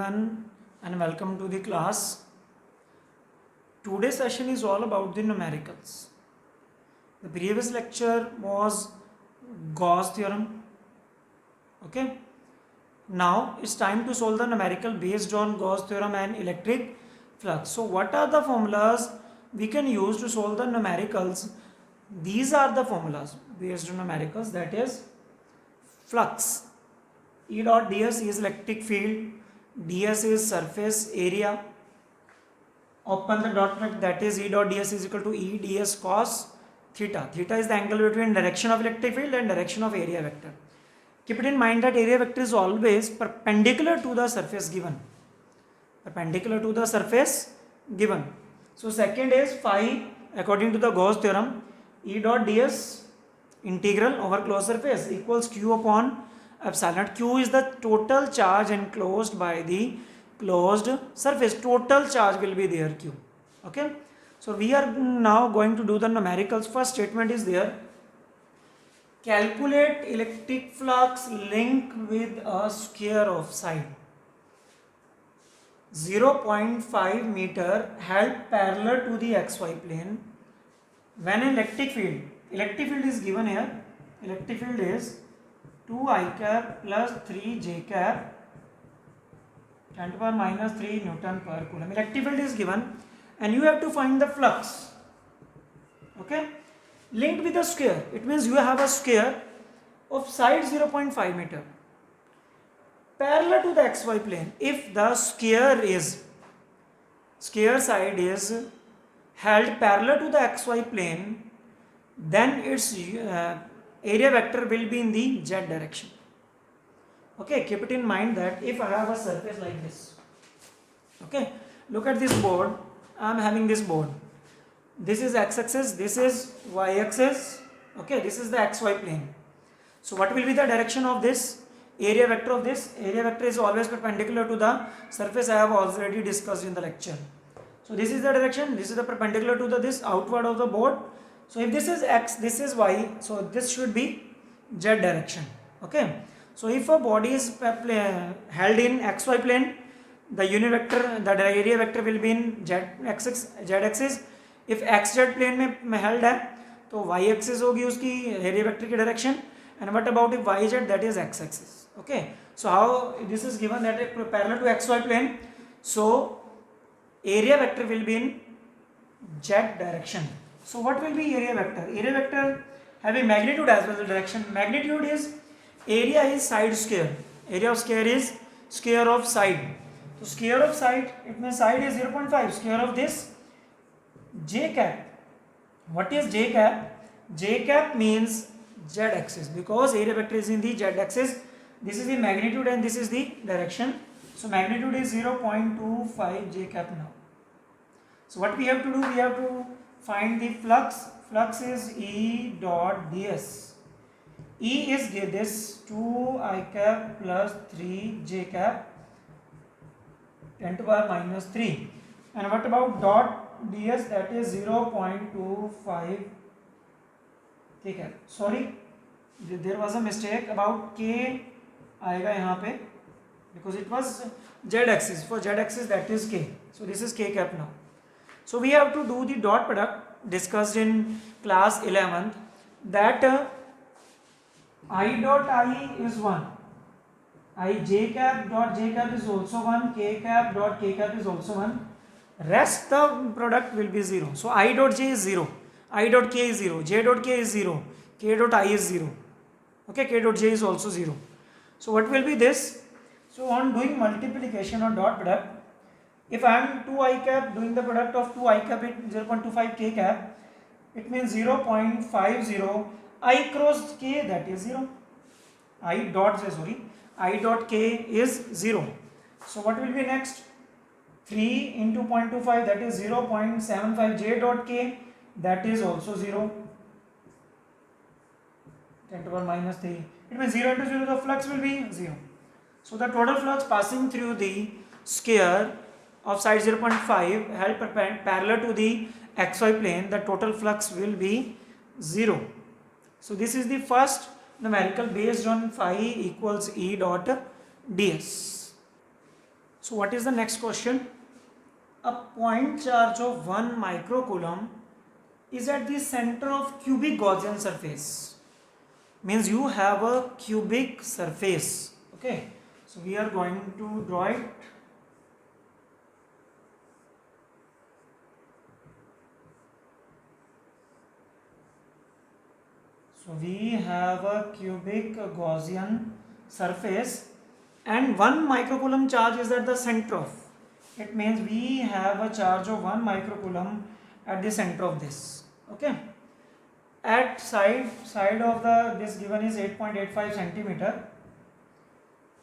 everyone and welcome to the class. Today's session is all about the numericals. The previous lecture was Gauss theorem. Okay. Now it's time to solve the numerical based on Gauss theorem and electric flux. So what are the formulas we can use to solve the numericals? These are the formulas based on numericals, that is flux. E dot ds is electric field, ds is surface area. Open the dot product, that is E dot ds is equal to E ds cos theta. Theta is the angle between direction of electric field and direction of area vector. Keep it in mind that area vector is always perpendicular to the surface given. Perpendicular to the surface given. So second is phi according to the Gauss theorem. E dot ds integral over closed surface equals q upon epsilon. Q is the total charge enclosed by the closed surface. Total charge will be there, Q. Okay. So we are now going to do the numericals. First statement is there. Calculate electric flux link with a square of side 0.5 meter held parallel to the xy plane when electric field is given here. Electric field is 2 I cap plus 3 j cap 10 to the power minus 3 Newton per coulomb. Electric field is given and you have to find the flux. Okay, linked with a square. It means you have a square of side 0.5 meter parallel to the xy plane. If the square side is held parallel to the xy plane, then its area vector will be in the z direction. Okay, keep it in mind that if I have a surface like this, okay, look at this board. I am having this board. This is x-axis, this is y-axis, okay, this is the xy plane. So what will be the direction of this? Area vector of this? Area vector is always perpendicular to the surface. I have already discussed in the lecture. So this is the direction, this is the perpendicular to the this outward of the board. So if this is x, this is y, so this should be z direction. Okay. So if a body is held in xy plane, the unit vector, the area vector will be in z axis. If xz plane में held है, तो y axis होगी उसकी area vector की direction. And what about if yz, that is x axis. Okay. So how this is given that parallel to xy plane. So area vector will be in z direction. So what will be area vector? Area vector having magnitude as well as direction. Magnitude is area is side square. Area of square is square of side. So square of side, it means side is 0.5. Square of this j cap. What is j cap? J cap means z axis because area vector is in the z axis. This is the magnitude and this is the direction. So magnitude is 0.25 j cap now. So what we have to do? We have to find the flux. Flux is E dot ds. E is this 2 I cap plus 3 j cap 10 to the power minus 3. And what about dot ds? That is 0.25 k cap. Sorry, there was a mistake about k आएगा यहाँ पे because it was z axis. For z axis that is k. So this is k cap now. So we have to do the dot product discussed in class 11th, that I dot I is 1, I j cap dot j cap is also 1, k cap dot k cap is also 1, rest the product will be 0. So I dot j is 0, I dot k is 0, j dot k is 0, k dot I is 0, okay, k dot j is also 0. So what will be this? So on doing multiplication or dot product, if I am 2 I cap doing the product of 2 I cap with 0.25 k cap, it means 0.50 I cross k, that is 0. I dot k is 0. So what will be next? 3 into 0.25, that is 0.75 j dot k, that is also 0. 10 to the power minus 3. It means 0 into 0, the flux will be 0. So the total flux passing through the square of side 0.5 held parallel to the xy plane, the total flux will be 0. So this is the first numerical based on phi equals E dot ds. So what is the next question? A point charge of 1 microcoulomb is at the center of cubic Gaussian surface. Means you have a cubic surface. Okay, so we are going to draw it. So we have a cubic Gaussian surface and 1 microcoulomb charge is at the center of. It means we have a charge of 1 microcoulomb at the center of this. Okay. At side of the this given is 8.85 centimeter.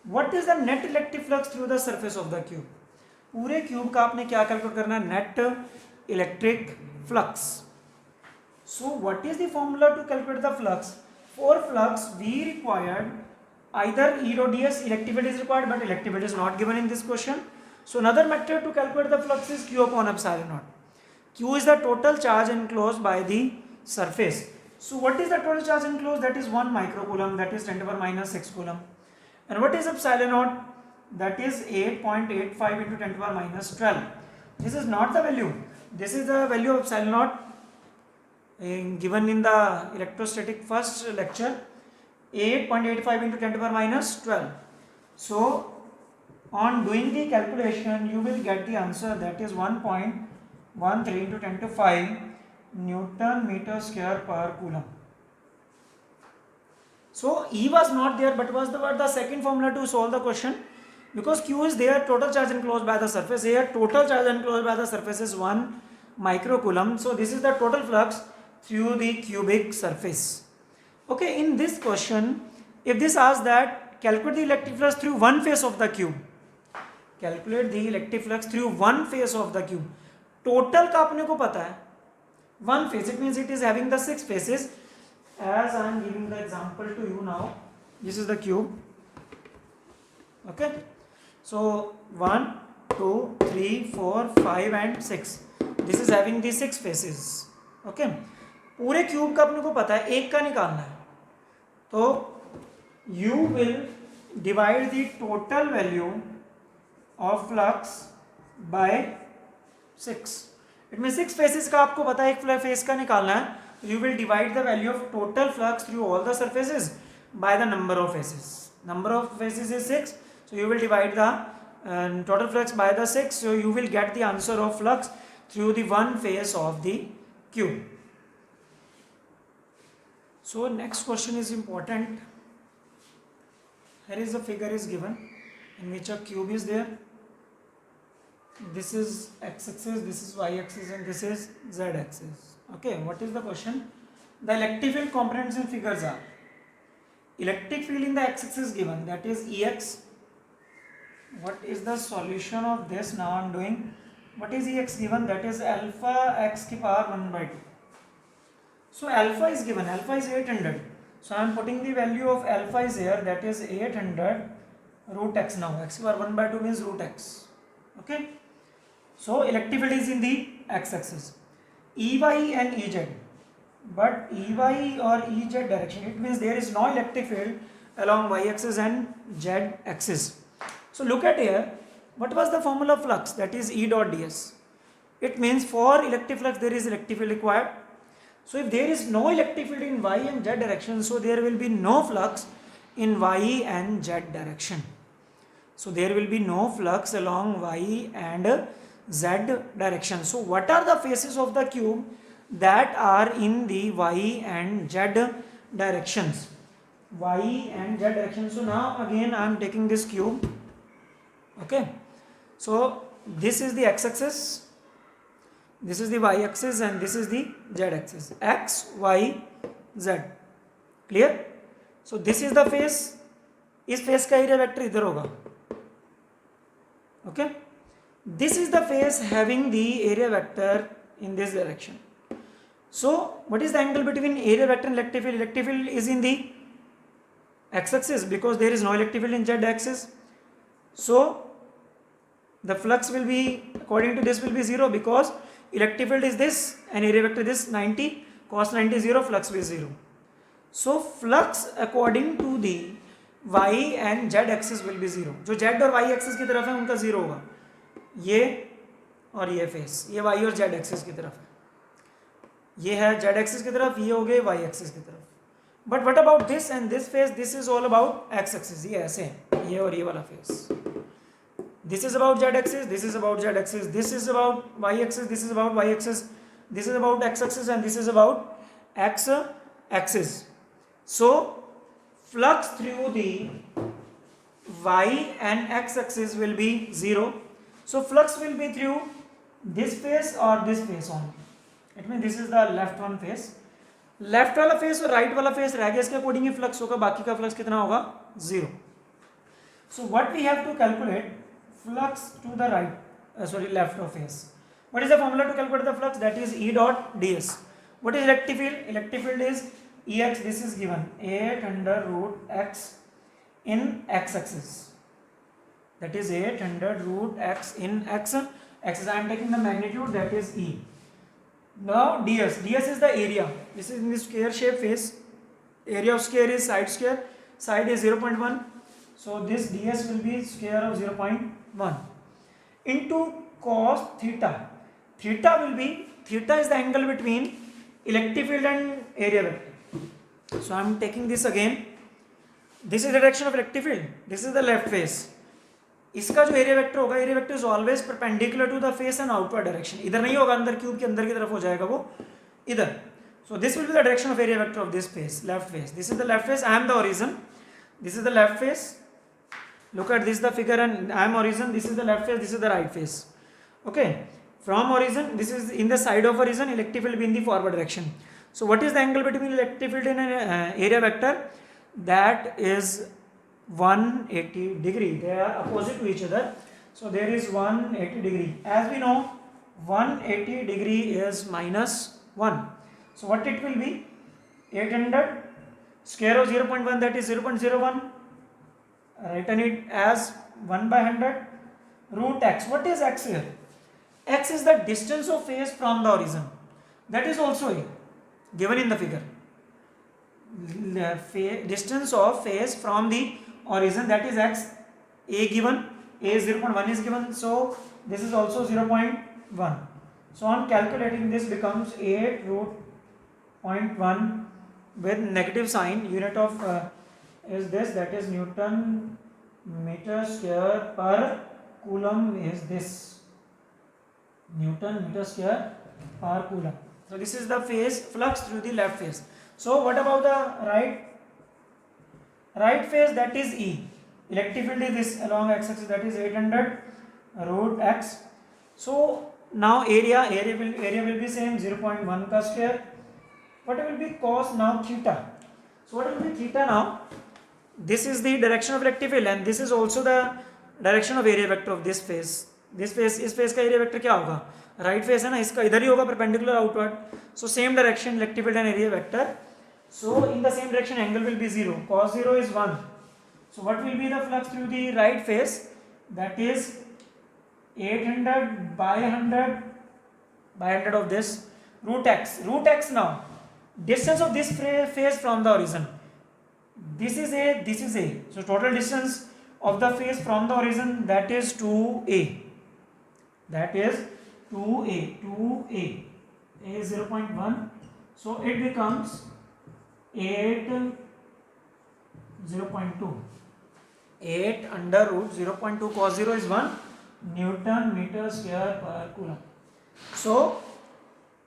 What is the net electric flux through the surface of the cube? पूरे cube का आपने क्या calculate करना है? Net electric flux. So what is the formula to calculate the flux? For flux we required either E dot ds, electric field is required, but electric field is not given in this question. So another method to calculate the flux is Q upon epsilon naught. Q is the total charge enclosed by the surface. So what is the total charge enclosed? That is 1 microcoulomb, that is 10 to the power minus 6 coulomb. And what is epsilon naught? That is 8.85 into 10 to the power minus 12. This is not the value. This is the value of epsilon naught given in the electrostatic first lecture. 8.85 into 10 to the power minus 12. So on doing the calculation you will get the answer, that is 1.13 into 10 to 5 Newton meter square per coulomb. So E was not there, but was the second formula to solve the question, because Q is there, total charge enclosed by the surface. Here total charge enclosed by the surface is 1 microcoulomb. So this is the total flux through the cubic surface. Okay, in this question if this asks that calculate the electric flux through one face of the cube, calculate the electric flux through one face of the cube. Total का अपने को पता है one face, it means it is having the 6 faces. As I am giving the example to you now, this is the cube. Okay, so 1, 2, 3, 4, 5 and 6. This is having the 6 faces. Okay, पूरे cube का अपने को पता है, एक का निकालना है, तो you will divide the total value of flux by 6. It means 6 faces का आपको पता है, एक फेस का निकालना है, you will divide the value of total flux through all the surfaces by the number of faces. Number of faces is 6, so you will divide the total flux by the 6, so you will get the answer of flux through the one face of the cube. So next question is important. Here is a figure is given in which a cube is there. This is x-axis, this is y-axis and this is z-axis. Okay, what is the question? The electric field components in figures are electric field in the x-axis given, that is Ex. What is the solution of this? Now I am doing, what is Ex given? That is alpha x ki power 1 by 2. So alpha is given, alpha is 800. So I am putting the value of alpha is here, that is 800 root x. Now x ki power 1 by 2 means root x. Okay, so electric field is in the x-axis. Ey and Ez, but Ey or Ez direction, it means there is no electric field along y-axis and z-axis. So look at here, what was the formula of flux? That is E dot ds. It means for electric flux there is electric field required. So if there is no electric field in y and z direction, so there will be no flux in y and z direction. So there will be no flux along y and z direction. So what are the faces of the cube that are in the y and z directions? Y and z direction. So now again I am taking this cube. Okay, so this is the x-axis, this is the y-axis and this is the z-axis. X, y, z. Clear? So this is the face. इस face का area vector इधर होगा. Okay, this is the face having the area vector in this direction. So what is the angle between area vector and electric field? Electric field is in the x-axis because there is no electric field in z-axis. So the flux will be, according to this, will be 0 because electric field is this and area vector this 90, cos 90 0, flux will be 0. So flux according to the y and z axis will be zero. जो z और y axis की तरफ है उनका zero होगा, ये और ये फेस, ये y और z एक्सिस की तरफ है, ये है z एक्सिस की तरफ, ये हो गए y एक्सिस की तरफ. But what about this and this face, this is all about x axis. ये ऐसे है, ये और ये वाला face. This is about z axis, this is about z axis, this is about y axis, this is about y axis, this is about x axis, and this is about x axis. So flux through the y and x axis will be zero. So flux will be through this face or this face only. It means this is the left one face. Left वाला face और right वाला face रह गया, इसके according ही flux होगा, बाकी का flux कितना होगा, zero. So what we have to calculate flux to the right, left of face. What is the formula to calculate the flux? That is E dot ds. What is electric field? Electric field is Ex. This is given 8 under root x in x axis. That is 8 under root x in x axis. I am taking the magnitude, that is E. Now ds. ds is the area. This is in the square shape face. Area of square is side square. Side is 0.1. So this ds will be square of 0.1 into cos theta. Theta will be, theta is the angle between electric field and area vector. So I am taking this again. This is the direction of electric field. This is the left face. इसका जो area vector होगा, area vector is always perpendicular to the face and outward direction. इधर नहीं होगा, अंदर cube के अंदर की तरफ हो जाएगा वो, इधर. So this will be the direction of area vector of this face, left face. This is the left face. I am the origin. This is the left face. Look at this, the figure, and I am origin. This is the left face. This is the right face. Okay. From origin, this is in the side of origin. Electric field will be in the forward direction. So what is the angle between electric field and area vector? That is 180 degree. They are opposite to each other. So there is 180 degree. As we know, 180 degree is minus 1. So what it will be? 800 square of 0.1, that is 0.01. Written it as 1 by 100 root x. What is x here? X is the distance of face from the origin. That is also a given in the figure. Distance of face from the origin, that is x. A given, a 0.1 is given, so this is also 0.1. So on calculating, this becomes 8 root 0.1 with negative sign. Unit of is this, that is Newton meter square per coulomb is this, Newton meter square per coulomb. So this is the phase flux through the left face. So what about the right face? That is E. Electric field is this along x axis, that is 800 root x. So now area will be same, 0.1 ka square. What will be cos now? Theta. So what will be theta now? This is the direction of electric field and this is also the direction of area vector of this face. This face, इस face का area vector क्या होगा? Right face है ना, इसका इधर ही होगा, perpendicular outward. So same direction electric field and area vector. So in the same direction angle will be 0. Cos 0 is 1. So what will be the flux through the right face? That is 800 by 100 of this root x. Root x now. Distance of this face from the origin. This is a, this is a. So total distance of the face from the origin, that is 2a. That is 2a. 2a. A is 0.1. So it becomes 8 0.2. 8 under root 0.2 cos 0 is 1 Newton meter square per coulomb. So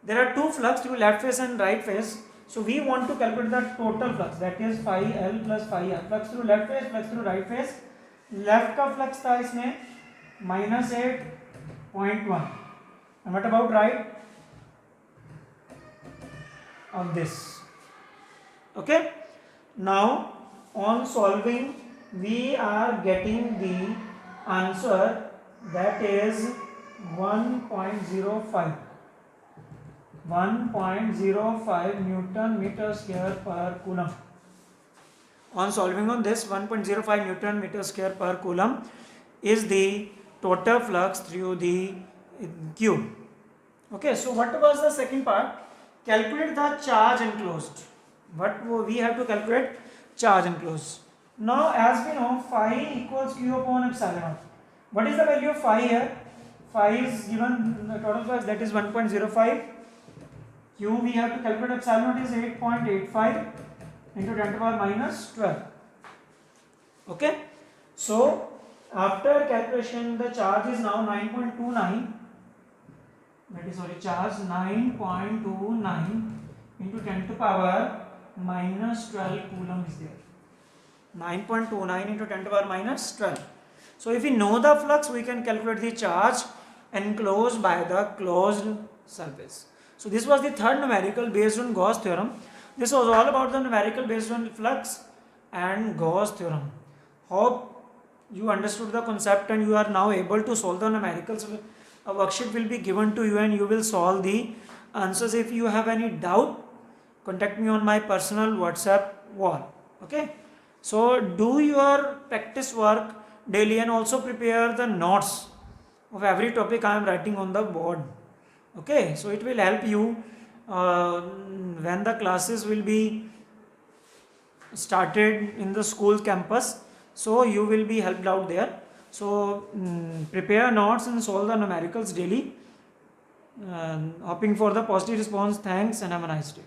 there are two flux through left face and right face. So we want to calculate the total flux, that is phi L plus phi R. Flux through left face, flux through right face. Left का flux था इसमें -8.1. And what about right? Of this. Okay. Now on solving, we are getting the answer, that is 1.05. 1.05 Newton meter square per coulomb. On solving on this, 1.05 Newton meter square per coulomb is the total flux through the cube. Okay, so what was the second part? Calculate the charge enclosed. What we have to calculate? Charge enclosed. Now as we know, phi equals q upon epsilon naught. What is the value of phi here? Phi is given total flux, that is 1.05. Q we have to calculate, epsilon naught is 8.85 into 10 to the power minus 12. Okay. So after calculation, the charge is now 9.29. That is, sorry, charge 9.29 into 10 to the power minus 12 coulomb is there. 9.29 into 10 to the power minus 12. So if we know the flux, we can calculate the charge enclosed by the closed surface. So this was the third numerical based on Gauss theorem. This was all about the numerical based on flux and Gauss theorem. Hope you understood the concept and you are now able to solve the numericals. A worksheet will be given to you and you will solve the answers. If you have any doubt, contact me on my personal WhatsApp wall. Okay. So do your practice work daily and also prepare the notes of every topic I am writing on the board. Okay. So it will help you when the classes will be started in the school campus. So you will be helped out there. So prepare notes and solve the numericals daily. Hoping for the positive response. Thanks and have a nice day.